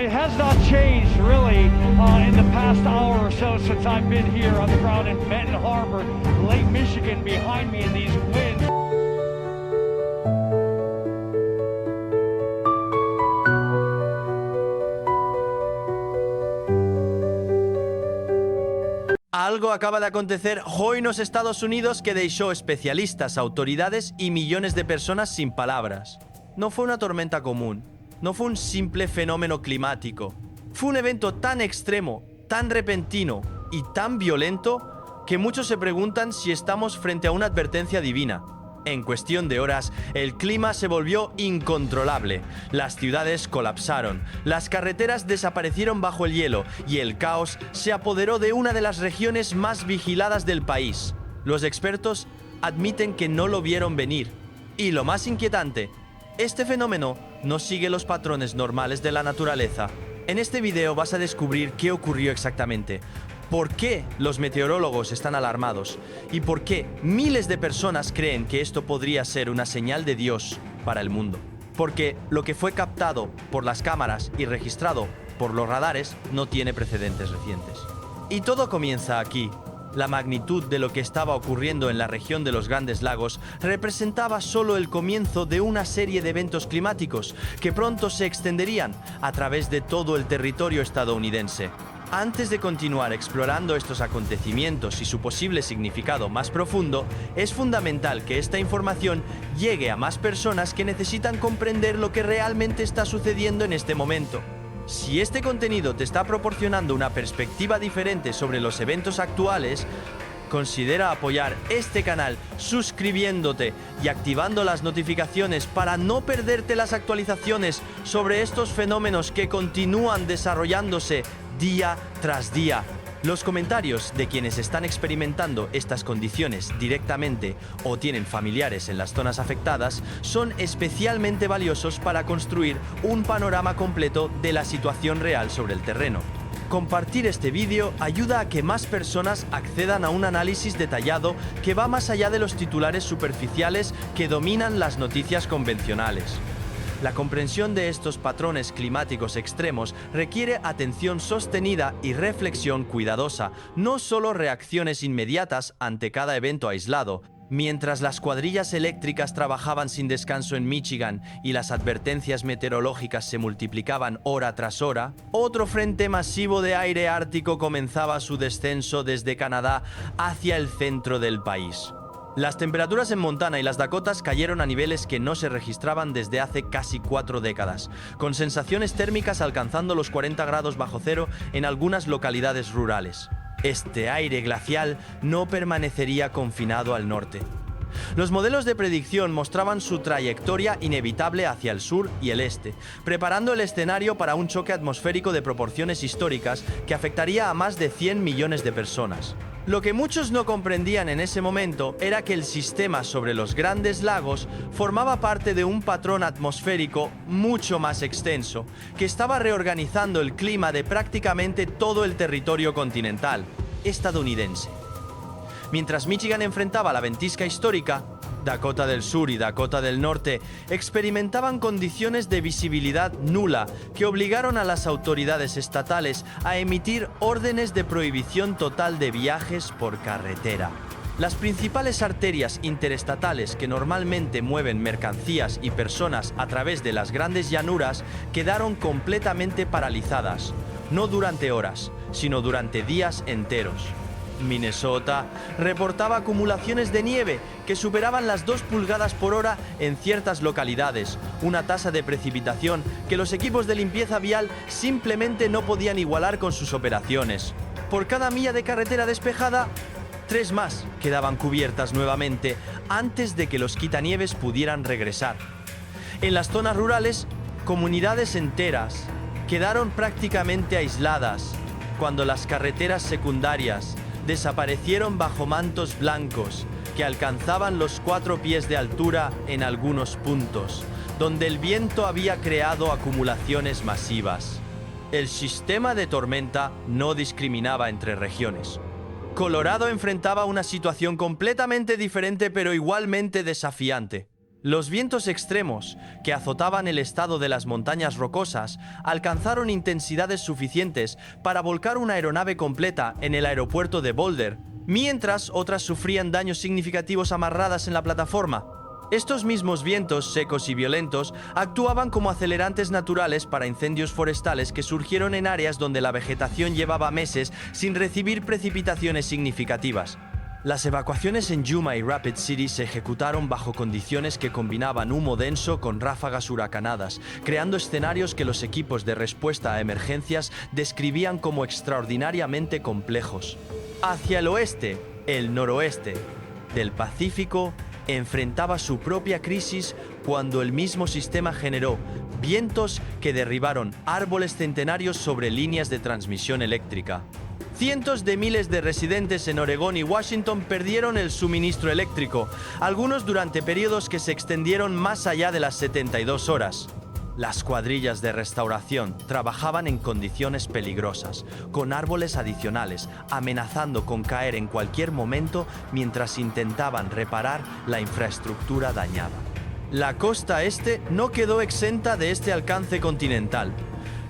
It has not changed really in the past hour or so since I've been here on the ground in Benton Harbor, Lake Michigan behind me in these winds. Algo acaba de acontecer hoy nos Estados Unidos que deixó especialistas, autoridades y millones de personas sin palabras. No fue una tormenta común, no fue un simple fenómeno climático. Fue un evento tan extremo, tan repentino y tan violento que muchos se preguntan si estamos frente a una advertencia divina. En cuestión de horas, el clima se volvió incontrolable. Las ciudades colapsaron, las carreteras desaparecieron bajo el hielo y el caos se apoderó de una de las regiones más vigiladas del país. Los expertos admiten que no lo vieron venir. Y lo más inquietante, este fenómeno no sigue los patrones normales de la naturaleza. En este video vas a descubrir qué ocurrió exactamente, por qué los meteorólogos están alarmados y por qué miles de personas creen que esto podría ser una señal de Dios para el mundo. Porque lo que fue captado por las cámaras y registrado por los radares no tiene precedentes recientes. Y todo comienza aquí. La magnitud de lo que estaba ocurriendo en la región de los Grandes Lagos representaba solo el comienzo de una serie de eventos climáticos que pronto se extenderían a través de todo el territorio estadounidense. Antes de continuar explorando estos acontecimientos y su posible significado más profundo, es fundamental que esta información llegue a más personas que necesitan comprender lo que realmente está sucediendo en este momento. Si este contenido te está proporcionando una perspectiva diferente sobre los eventos actuales, considera apoyar este canal suscribiéndote y activando las notificaciones para no perderte las actualizaciones sobre estos fenómenos que continúan desarrollándose día tras día. Los comentarios de quienes están experimentando estas condiciones directamente o tienen familiares en las zonas afectadas son especialmente valiosos para construir un panorama completo de la situación real sobre el terreno. Compartir este vídeo ayuda a que más personas accedan a un análisis detallado que va más allá de los titulares superficiales que dominan las noticias convencionales. La comprensión de estos patrones climáticos extremos requiere atención sostenida y reflexión cuidadosa, no solo reacciones inmediatas ante cada evento aislado. Mientras las cuadrillas eléctricas trabajaban sin descanso en Michigan y las advertencias meteorológicas se multiplicaban hora tras hora, otro frente masivo de aire ártico comenzaba su descenso desde Canadá hacia el centro del país. Las temperaturas en Montana y las Dakotas cayeron a niveles que no se registraban desde hace casi 4 décadas, con sensaciones térmicas alcanzando los 40 grados bajo cero en algunas localidades rurales. Este aire glacial no permanecería confinado al norte. Los modelos de predicción mostraban su trayectoria inevitable hacia el sur y el este, preparando el escenario para un choque atmosférico de proporciones históricas que afectaría a más de 100 millones de personas. Lo que muchos no comprendían en ese momento era que el sistema sobre los Grandes Lagos formaba parte de un patrón atmosférico mucho más extenso, que estaba reorganizando el clima de prácticamente todo el territorio continental estadounidense. Mientras Michigan enfrentaba la ventisca histórica, Dakota del Sur y Dakota del Norte experimentaban condiciones de visibilidad nula que obligaron a las autoridades estatales a emitir órdenes de prohibición total de viajes por carretera. Las principales arterias interestatales que normalmente mueven mercancías y personas a través de las grandes llanuras quedaron completamente paralizadas, no durante horas, sino durante días enteros. Minnesota reportaba acumulaciones de nieve que superaban las 2 pulgadas por hora en ciertas localidades, una tasa de precipitación que los equipos de limpieza vial simplemente no podían igualar con sus operaciones. Por cada milla de carretera despejada, 3 más quedaban cubiertas nuevamente antes de que los quitanieves pudieran regresar. En las zonas rurales, comunidades enteras quedaron prácticamente aisladas cuando las carreteras secundarias desaparecieron bajo mantos blancos que alcanzaban los 4 pies de altura en algunos puntos, donde el viento había creado acumulaciones masivas. El sistema de tormenta no discriminaba entre regiones. Colorado enfrentaba una situación completamente diferente pero igualmente desafiante. Los vientos extremos, que azotaban el estado de las montañas rocosas, alcanzaron intensidades suficientes para volcar una aeronave completa en el aeropuerto de Boulder, mientras otras sufrían daños significativos amarradas en la plataforma. Estos mismos vientos secos y violentos actuaban como acelerantes naturales para incendios forestales que surgieron en áreas donde la vegetación llevaba meses sin recibir precipitaciones significativas. Las evacuaciones en Yuma y Rapid City se ejecutaron bajo condiciones que combinaban humo denso con ráfagas huracanadas, creando escenarios que los equipos de respuesta a emergencias describían como extraordinariamente complejos. Hacia el oeste, el noroeste del Pacífico enfrentaba su propia crisis cuando el mismo sistema generó vientos que derribaron árboles centenarios sobre líneas de transmisión eléctrica. Cientos de miles de residentes en Oregón y Washington perdieron el suministro eléctrico, algunos durante periodos que se extendieron más allá de las 72 horas. Las cuadrillas de restauración trabajaban en condiciones peligrosas, con árboles adicionales, amenazando con caer en cualquier momento mientras intentaban reparar la infraestructura dañada. La costa este no quedó exenta de este alcance continental.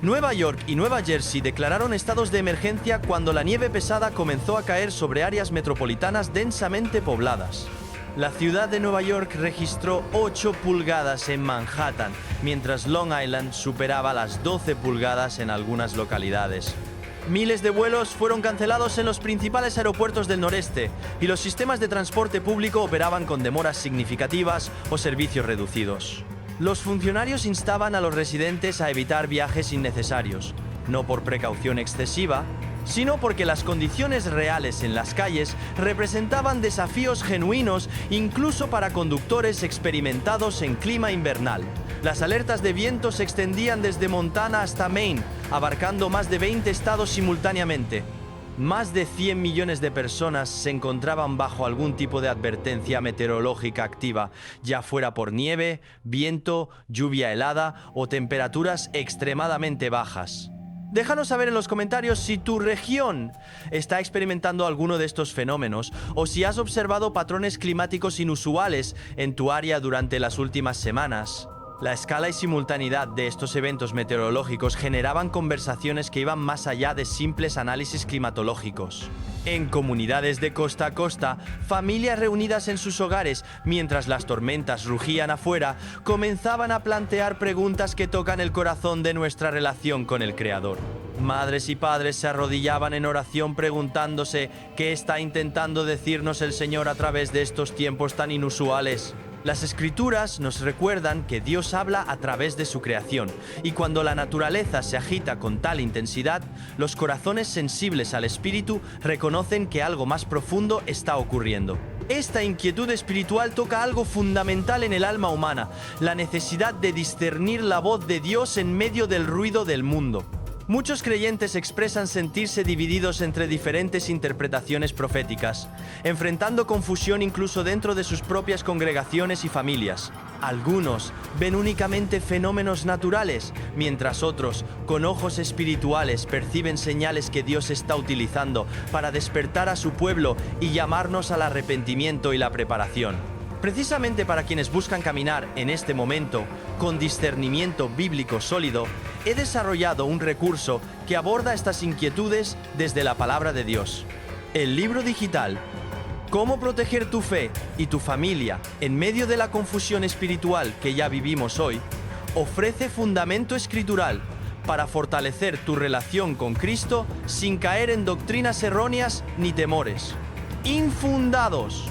Nueva York y Nueva Jersey declararon estados de emergencia cuando la nieve pesada comenzó a caer sobre áreas metropolitanas densamente pobladas. La ciudad de Nueva York registró 8 pulgadas en Manhattan, mientras Long Island superaba las 12 pulgadas en algunas localidades. Miles de vuelos fueron cancelados en los principales aeropuertos del noreste, y los sistemas de transporte público operaban con demoras significativas o servicios reducidos. Los funcionarios instaban a los residentes a evitar viajes innecesarios, no por precaución excesiva, sino porque las condiciones reales en las calles representaban desafíos genuinos incluso para conductores experimentados en clima invernal. Las alertas de viento se extendían desde Montana hasta Maine, abarcando más de 20 estados simultáneamente. Más de 100 millones de personas se encontraban bajo algún tipo de advertencia meteorológica activa, ya fuera por nieve, viento, lluvia helada o temperaturas extremadamente bajas. Déjanos saber en los comentarios si tu región está experimentando alguno de estos fenómenos o si has observado patrones climáticos inusuales en tu área durante las últimas semanas. La escala y simultaneidad de estos eventos meteorológicos generaban conversaciones que iban más allá de simples análisis climatológicos. En comunidades de costa a costa, familias reunidas en sus hogares mientras las tormentas rugían afuera, comenzaban a plantear preguntas que tocan el corazón de nuestra relación con el Creador. Madres y padres se arrodillaban en oración preguntándose qué está intentando decirnos el Señor a través de estos tiempos tan inusuales. Las Escrituras nos recuerdan que Dios habla a través de su creación, y cuando la naturaleza se agita con tal intensidad, los corazones sensibles al Espíritu reconocen que algo más profundo está ocurriendo. Esta inquietud espiritual toca algo fundamental en el alma humana, la necesidad de discernir la voz de Dios en medio del ruido del mundo. Muchos creyentes expresan sentirse divididos entre diferentes interpretaciones proféticas, enfrentando confusión incluso dentro de sus propias congregaciones y familias. Algunos ven únicamente fenómenos naturales, mientras otros, con ojos espirituales, perciben señales que Dios está utilizando para despertar a su pueblo y llamarnos al arrepentimiento y la preparación. Precisamente para quienes buscan caminar en este momento con discernimiento bíblico sólido, he desarrollado un recurso que aborda estas inquietudes desde la palabra de Dios. El libro digital Cómo proteger tu fe y tu familia en medio de la confusión espiritual que ya vivimos hoy, ofrece fundamento escritural para fortalecer tu relación con Cristo sin caer en doctrinas erróneas ni temores infundados.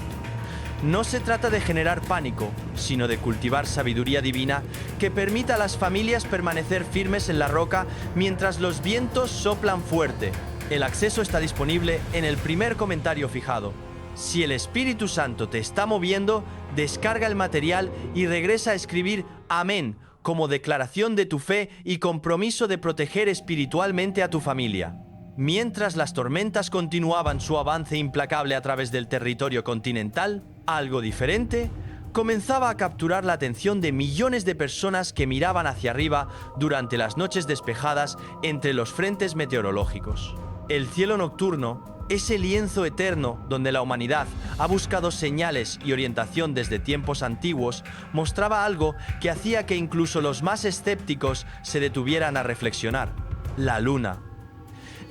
No se trata de generar pánico, sino de cultivar sabiduría divina que permita a las familias permanecer firmes en la roca mientras los vientos soplan fuerte. El acceso está disponible en el primer comentario fijado. Si el Espíritu Santo te está moviendo, descarga el material y regresa a escribir Amén como declaración de tu fe y compromiso de proteger espiritualmente a tu familia. Mientras las tormentas continuaban su avance implacable a través del territorio continental, algo diferente comenzaba a capturar la atención de millones de personas que miraban hacia arriba durante las noches despejadas entre los frentes meteorológicos. El cielo nocturno Ese lienzo eterno donde la humanidad ha buscado señales y orientación desde tiempos antiguos mostraba algo que hacía que incluso los más escépticos se detuvieran a reflexionar: la luna.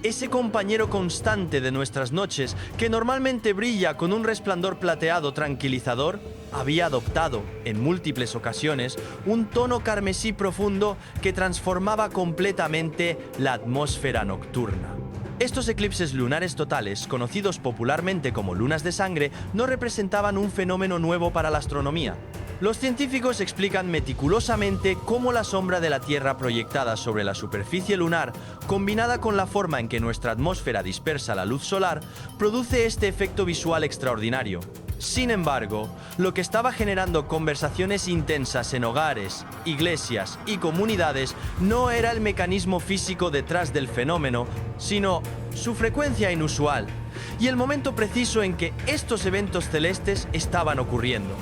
Ese compañero constante de nuestras noches, que normalmente brilla con un resplandor plateado tranquilizador, había adoptado, en múltiples ocasiones, un tono carmesí profundo que transformaba completamente la atmósfera nocturna. Estos eclipses lunares totales, conocidos popularmente como lunas de sangre, no representaban un fenómeno nuevo para la astronomía. Los científicos explican meticulosamente cómo la sombra de la Tierra proyectada sobre la superficie lunar, combinada con la forma en que nuestra atmósfera dispersa la luz solar, produce este efecto visual extraordinario. Sin embargo, lo que estaba generando conversaciones intensas en hogares, iglesias y comunidades no era el mecanismo físico detrás del fenómeno, sino su frecuencia inusual y el momento preciso en que estos eventos celestes estaban ocurriendo.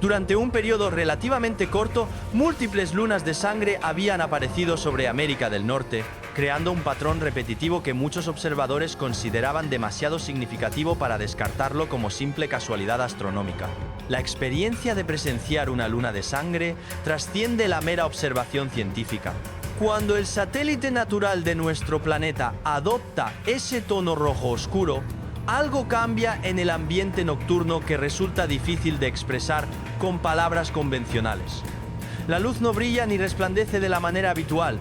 Durante un periodo relativamente corto, múltiples lunas de sangre habían aparecido sobre América del Norte, creando un patrón repetitivo que muchos observadores consideraban demasiado significativo para descartarlo como simple casualidad astronómica. La experiencia de presenciar una luna de sangre trasciende la mera observación científica. Cuando el satélite natural de nuestro planeta adopta ese tono rojo oscuro, algo cambia en el ambiente nocturno que resulta difícil de expresar con palabras convencionales. La luz no brilla ni resplandece de la manera habitual,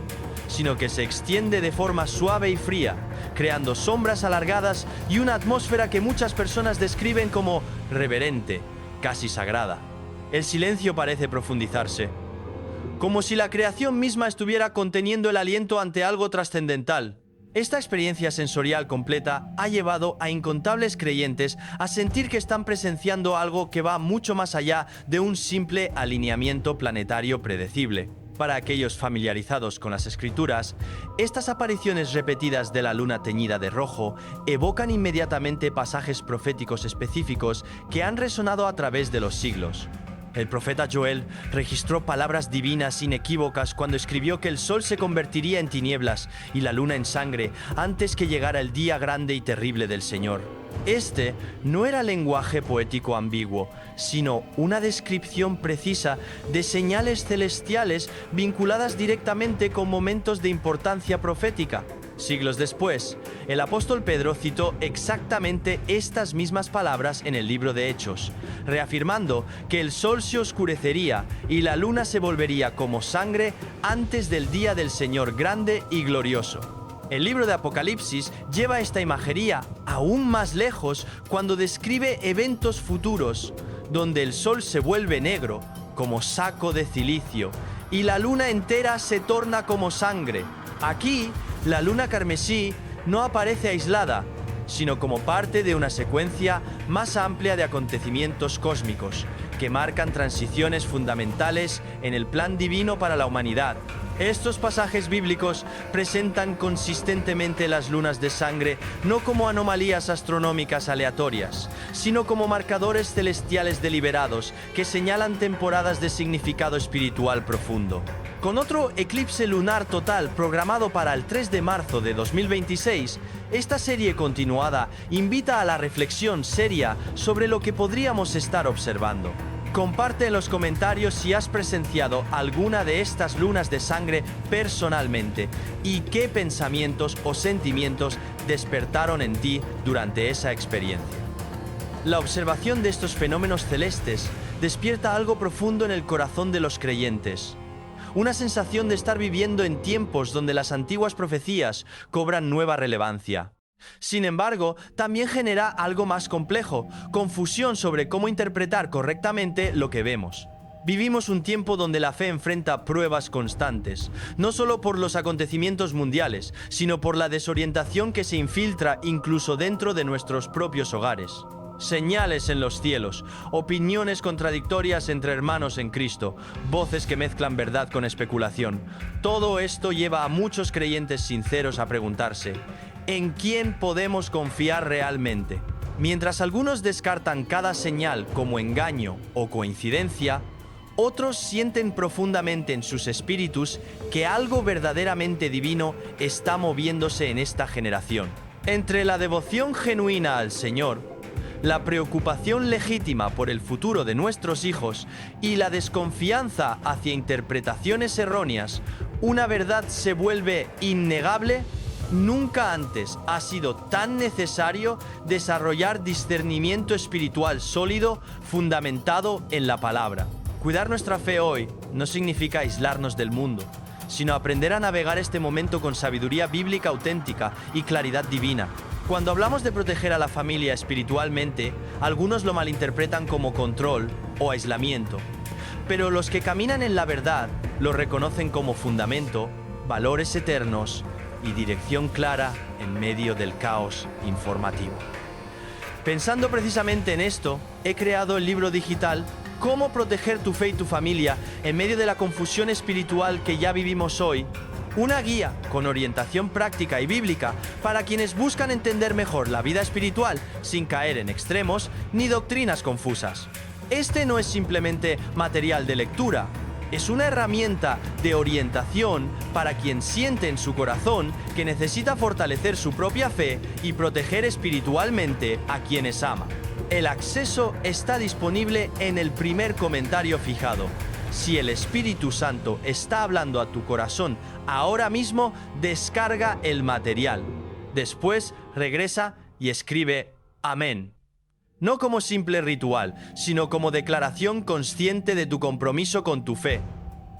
sino que se extiende de forma suave y fría, creando sombras alargadas y una atmósfera que muchas personas describen como reverente, casi sagrada. El silencio parece profundizarse, como si la creación misma estuviera conteniendo el aliento ante algo trascendental. Esta experiencia sensorial completa ha llevado a incontables creyentes a sentir que están presenciando algo que va mucho más allá de un simple alineamiento planetario predecible. Para aquellos familiarizados con las escrituras, estas apariciones repetidas de la luna teñida de rojo evocan inmediatamente pasajes proféticos específicos que han resonado a través de los siglos. El profeta Joel registró palabras divinas inequívocas cuando escribió que el sol se convertiría en tinieblas y la luna en sangre antes que llegara el día grande y terrible del Señor. Este no era lenguaje poético ambiguo, sino una descripción precisa de señales celestiales vinculadas directamente con momentos de importancia profética. Siglos después, el apóstol Pedro citó exactamente estas mismas palabras en el libro de Hechos, reafirmando que el sol se oscurecería y la luna se volvería como sangre antes del día del Señor grande y glorioso. El libro de Apocalipsis lleva esta imagería aún más lejos cuando describe eventos futuros, donde el sol se vuelve negro, como saco de cilicio, y la luna entera se torna como sangre. Aquí, la luna carmesí no aparece aislada, sino como parte de una secuencia más amplia de acontecimientos cósmicos que marcan transiciones fundamentales en el plan divino para la humanidad. Estos pasajes bíblicos presentan consistentemente las lunas de sangre no como anomalías astronómicas aleatorias, sino como marcadores celestiales deliberados que señalan temporadas de significado espiritual profundo. Con otro eclipse lunar total programado para el 3 de marzo de 2026, esta serie continuada invita a la reflexión seria sobre lo que podríamos estar observando. Comparte en los comentarios si has presenciado alguna de estas lunas de sangre personalmente y qué pensamientos o sentimientos despertaron en ti durante esa experiencia. La observación de estos fenómenos celestes despierta algo profundo en el corazón de los creyentes. Una sensación de estar viviendo en tiempos donde las antiguas profecías cobran nueva relevancia. Sin embargo, también genera algo más complejo, confusión sobre cómo interpretar correctamente lo que vemos. Vivimos un tiempo donde la fe enfrenta pruebas constantes, no solo por los acontecimientos mundiales, sino por la desorientación que se infiltra incluso dentro de nuestros propios hogares. Señales en los cielos, opiniones contradictorias entre hermanos en Cristo, voces que mezclan verdad con especulación. Todo esto lleva a muchos creyentes sinceros a preguntarse: ¿en quién podemos confiar realmente? Mientras algunos descartan cada señal como engaño o coincidencia, otros sienten profundamente en sus espíritus que algo verdaderamente divino está moviéndose en esta generación. Entre la devoción genuina al Señor, la preocupación legítima por el futuro de nuestros hijos y la desconfianza hacia interpretaciones erróneas, una verdad se vuelve innegable. Nunca antes ha sido tan necesario desarrollar discernimiento espiritual sólido fundamentado en la palabra. Cuidar nuestra fe hoy no significa aislarnos del mundo, sino aprender a navegar este momento con sabiduría bíblica auténtica y claridad divina. Cuando hablamos de proteger a la familia espiritualmente, algunos lo malinterpretan como control o aislamiento. Pero los que caminan en la verdad lo reconocen como fundamento, valores eternos y dirección clara en medio del caos informativo. Pensando precisamente en esto, he creado el libro digital Cómo proteger tu fe y tu familia en medio de la confusión espiritual que ya vivimos hoy. Una guía con orientación práctica y bíblica para quienes buscan entender mejor la vida espiritual sin caer en extremos ni doctrinas confusas. Este no es simplemente material de lectura, es una herramienta de orientación para quien siente en su corazón que necesita fortalecer su propia fe y proteger espiritualmente a quienes ama. El acceso está disponible en el primer comentario fijado. Si el Espíritu Santo está hablando a tu corazón ahora mismo, descarga el material. Después regresa y escribe Amén. No como simple ritual, sino como declaración consciente de tu compromiso con tu fe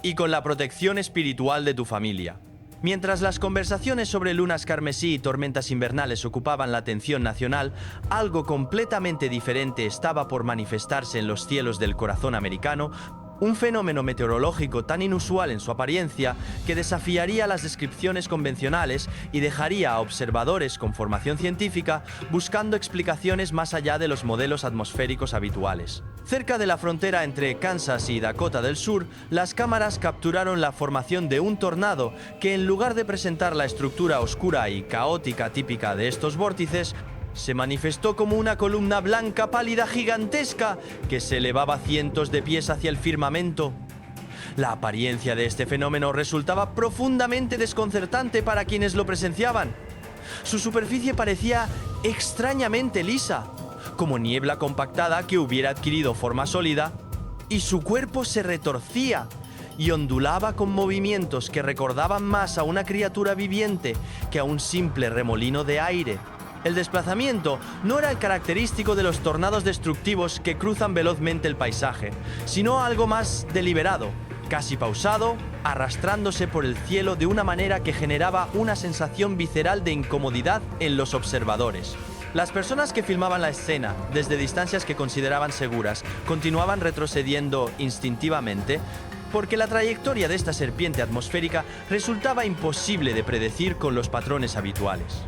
y con la protección espiritual de tu familia. Mientras las conversaciones sobre lunas carmesí y tormentas invernales ocupaban la atención nacional, algo completamente diferente estaba por manifestarse en los cielos del corazón americano, un fenómeno meteorológico tan inusual en su apariencia que desafiaría las descripciones convencionales y dejaría a observadores con formación científica buscando explicaciones más allá de los modelos atmosféricos habituales. Cerca de la frontera entre Kansas y Dakota del Sur, las cámaras capturaron la formación de un tornado que, en lugar de presentar la estructura oscura y caótica típica de estos vórtices, se manifestó como una columna blanca pálida gigantesca que se elevaba cientos de pies hacia el firmamento. La apariencia de este fenómeno resultaba profundamente desconcertante para quienes lo presenciaban. Su superficie parecía extrañamente lisa, como niebla compactada que hubiera adquirido forma sólida, y su cuerpo se retorcía y ondulaba con movimientos que recordaban más a una criatura viviente que a un simple remolino de aire. El desplazamiento no era el característico de los tornados destructivos que cruzan velozmente el paisaje, sino algo más deliberado, casi pausado, arrastrándose por el cielo de una manera que generaba una sensación visceral de incomodidad en los observadores. Las personas que filmaban la escena desde distancias que consideraban seguras continuaban retrocediendo instintivamente, porque la trayectoria de esta serpiente atmosférica resultaba imposible de predecir con los patrones habituales.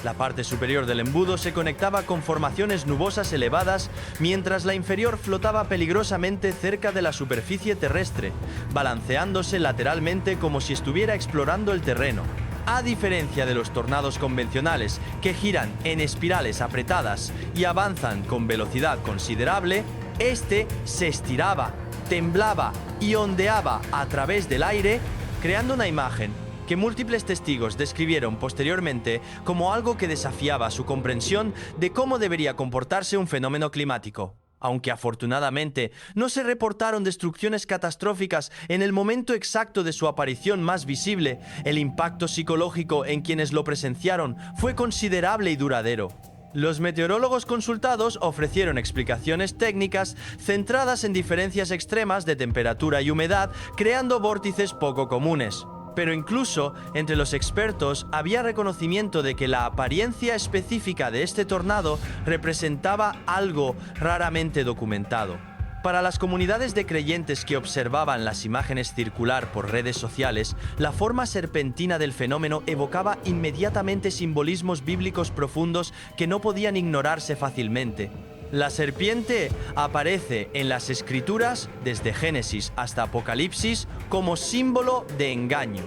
La parte superior del embudo se conectaba con formaciones nubosas elevadas, mientras la inferior flotaba peligrosamente cerca de la superficie terrestre, balanceándose lateralmente como si estuviera explorando el terreno. A diferencia de los tornados convencionales, que giran en espirales apretadas y avanzan con velocidad considerable, este se estiraba, temblaba y ondeaba a través del aire, creando una imagen que múltiples testigos describieron posteriormente como algo que desafiaba su comprensión de cómo debería comportarse un fenómeno climático. Aunque afortunadamente no se reportaron destrucciones catastróficas en el momento exacto de su aparición más visible, el impacto psicológico en quienes lo presenciaron fue considerable y duradero. Los meteorólogos consultados ofrecieron explicaciones técnicas centradas en diferencias extremas de temperatura y humedad, creando vórtices poco comunes. Pero incluso entre los expertos había reconocimiento de que la apariencia específica de este tornado representaba algo raramente documentado. Para las comunidades de creyentes que observaban las imágenes circular por redes sociales, la forma serpentina del fenómeno evocaba inmediatamente simbolismos bíblicos profundos que no podían ignorarse fácilmente. La serpiente aparece en las Escrituras, desde Génesis hasta Apocalipsis, como símbolo de engaño,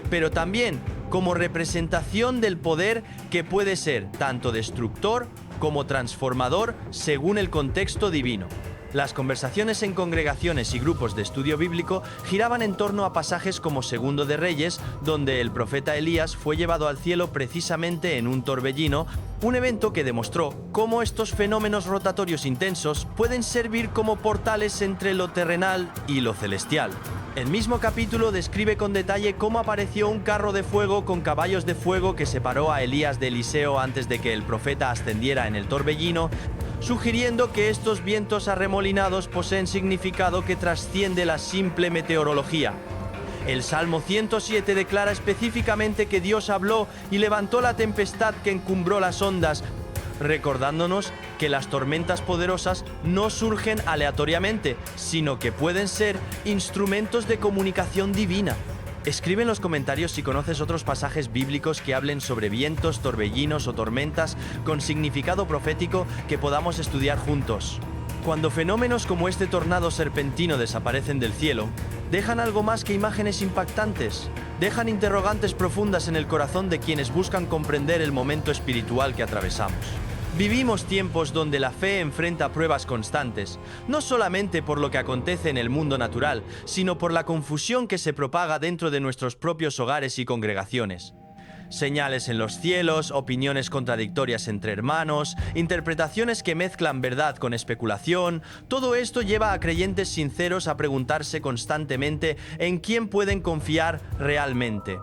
pero también como representación del poder que puede ser tanto destructor como transformador según el contexto divino. Las conversaciones en congregaciones y grupos de estudio bíblico giraban en torno a pasajes como Segundo de Reyes, donde el profeta Elías fue llevado al cielo precisamente en un torbellino, un evento que demostró cómo estos fenómenos rotatorios intensos pueden servir como portales entre lo terrenal y lo celestial. El mismo capítulo describe con detalle cómo apareció un carro de fuego con caballos de fuego que separó a Elías de Eliseo antes de que el profeta ascendiera en el torbellino, sugiriendo que estos vientos arremolinados poseen significado que trasciende la simple meteorología. El Salmo 107 declara específicamente que Dios habló y levantó la tempestad que encumbró las ondas, recordándonos que las tormentas poderosas no surgen aleatoriamente, sino que pueden ser instrumentos de comunicación divina. Escribe en los comentarios si conoces otros pasajes bíblicos que hablen sobre vientos, torbellinos o tormentas con significado profético que podamos estudiar juntos. Cuando fenómenos como este tornado serpentino desaparecen del cielo, dejan algo más que imágenes impactantes. Dejan interrogantes profundas en el corazón de quienes buscan comprender el momento espiritual que atravesamos. Vivimos tiempos donde la fe enfrenta pruebas constantes, no solamente por lo que acontece en el mundo natural, sino por la confusión que se propaga dentro de nuestros propios hogares y congregaciones. Señales en los cielos, opiniones contradictorias entre hermanos, interpretaciones que mezclan verdad con especulación, todo esto lleva a creyentes sinceros a preguntarse constantemente en quién pueden confiar realmente.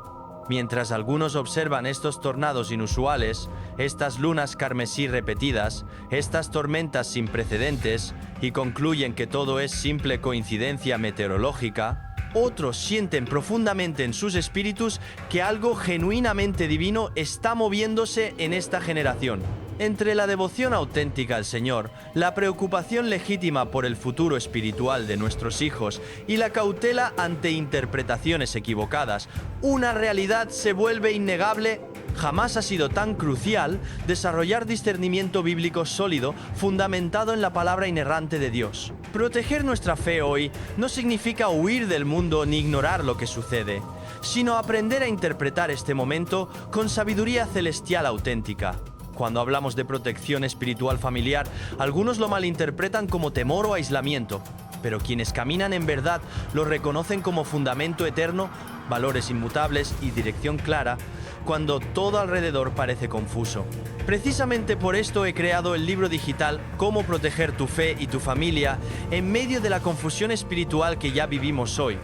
Mientras algunos observan estos tornados inusuales, estas lunas carmesí repetidas, estas tormentas sin precedentes, y concluyen que todo es simple coincidencia meteorológica, otros sienten profundamente en sus espíritus que algo genuinamente divino está moviéndose en esta generación. Entre la devoción auténtica al Señor, la preocupación legítima por el futuro espiritual de nuestros hijos y la cautela ante interpretaciones equivocadas, una realidad se vuelve innegable. Jamás ha sido tan crucial desarrollar discernimiento bíblico sólido fundamentado en la palabra inerrante de Dios. Proteger nuestra fe hoy no significa huir del mundo ni ignorar lo que sucede, sino aprender a interpretar este momento con sabiduría celestial auténtica. Cuando hablamos de protección espiritual familiar, algunos lo malinterpretan como temor o aislamiento, pero quienes caminan en verdad lo reconocen como fundamento eterno, valores inmutables y dirección clara, cuando todo alrededor parece confuso. Precisamente por esto he creado el libro digital Cómo proteger tu fe y tu familia en medio de la confusión espiritual que ya vivimos hoy.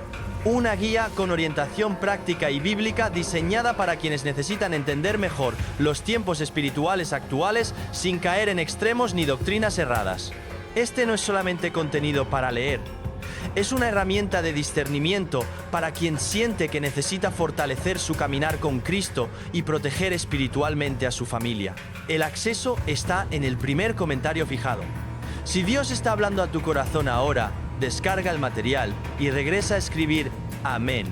Una guía con orientación práctica y bíblica diseñada para quienes necesitan entender mejor los tiempos espirituales actuales sin caer en extremos ni doctrinas erradas. Este no es solamente contenido para leer, es una herramienta de discernimiento para quien siente que necesita fortalecer su caminar con Cristo y proteger espiritualmente a su familia. El acceso está en el primer comentario fijado. Si Dios está hablando a tu corazón ahora, descarga el material y regresa a escribir Amén,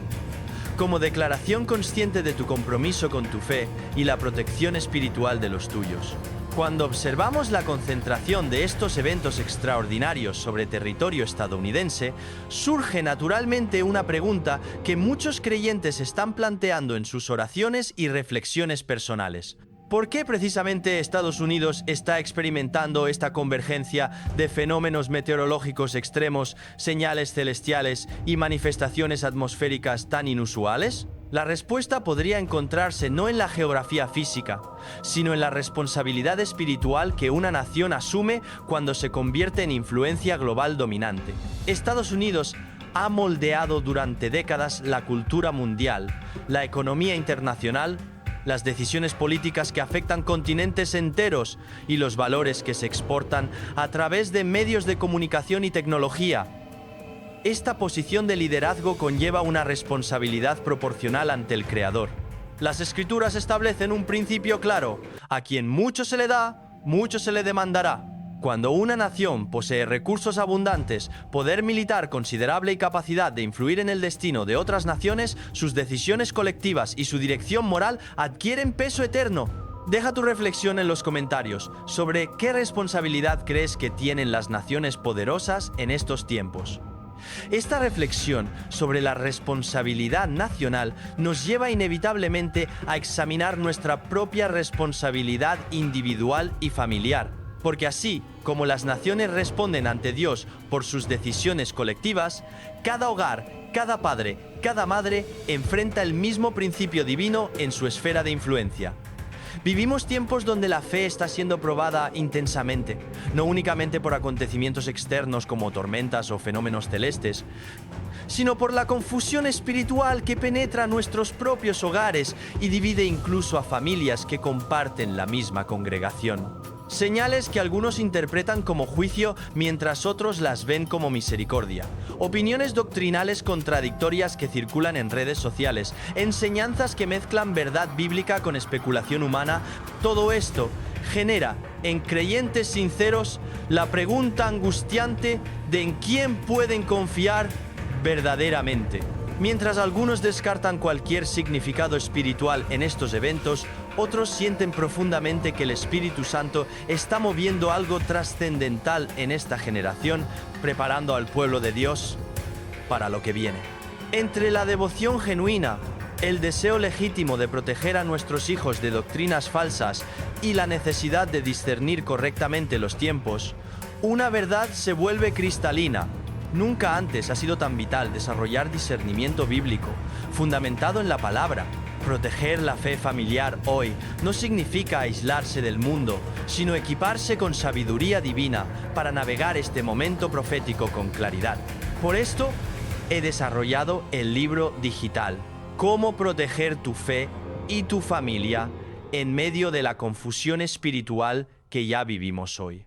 como declaración consciente de tu compromiso con tu fe y la protección espiritual de los tuyos. Cuando observamos la concentración de estos eventos extraordinarios sobre territorio estadounidense, surge naturalmente una pregunta que muchos creyentes están planteando en sus oraciones y reflexiones personales. ¿Por qué precisamente Estados Unidos está experimentando esta convergencia de fenómenos meteorológicos extremos, señales celestiales y manifestaciones atmosféricas tan inusuales? La respuesta podría encontrarse no en la geografía física, sino en la responsabilidad espiritual que una nación asume cuando se convierte en influencia global dominante. Estados Unidos ha moldeado durante décadas la cultura mundial, la economía internacional, las decisiones políticas que afectan continentes enteros y los valores que se exportan a través de medios de comunicación y tecnología. Esta posición de liderazgo conlleva una responsabilidad proporcional ante el Creador. Las Escrituras establecen un principio claro: a quien mucho se le da, mucho se le demandará. Cuando una nación posee recursos abundantes, poder militar considerable y capacidad de influir en el destino de otras naciones, sus decisiones colectivas y su dirección moral adquieren peso eterno. Deja tu reflexión en los comentarios sobre qué responsabilidad crees que tienen las naciones poderosas en estos tiempos. Esta reflexión sobre la responsabilidad nacional nos lleva inevitablemente a examinar nuestra propia responsabilidad individual y familiar. Porque así como las naciones responden ante Dios por sus decisiones colectivas, cada hogar, cada padre, cada madre enfrenta el mismo principio divino en su esfera de influencia. Vivimos tiempos donde la fe está siendo probada intensamente, no únicamente por acontecimientos externos como tormentas o fenómenos celestes, sino por la confusión espiritual que penetra nuestros propios hogares y divide incluso a familias que comparten la misma congregación. Señales que algunos interpretan como juicio mientras otros las ven como misericordia. Opiniones doctrinales contradictorias que circulan en redes sociales. Enseñanzas que mezclan verdad bíblica con especulación humana. Todo esto genera en creyentes sinceros la pregunta angustiante de en quién pueden confiar verdaderamente. Mientras algunos descartan cualquier significado espiritual en estos eventos, otros sienten profundamente que el Espíritu Santo está moviendo algo trascendental en esta generación, preparando al pueblo de Dios para lo que viene. Entre la devoción genuina, el deseo legítimo de proteger a nuestros hijos de doctrinas falsas y la necesidad de discernir correctamente los tiempos, una verdad se vuelve cristalina. Nunca antes ha sido tan vital desarrollar discernimiento bíblico, fundamentado en la palabra. Proteger la fe familiar hoy no significa aislarse del mundo, sino equiparse con sabiduría divina para navegar este momento profético con claridad. Por esto, he desarrollado el libro digital, Cómo proteger tu fe y tu familia en medio de la confusión espiritual que ya vivimos hoy.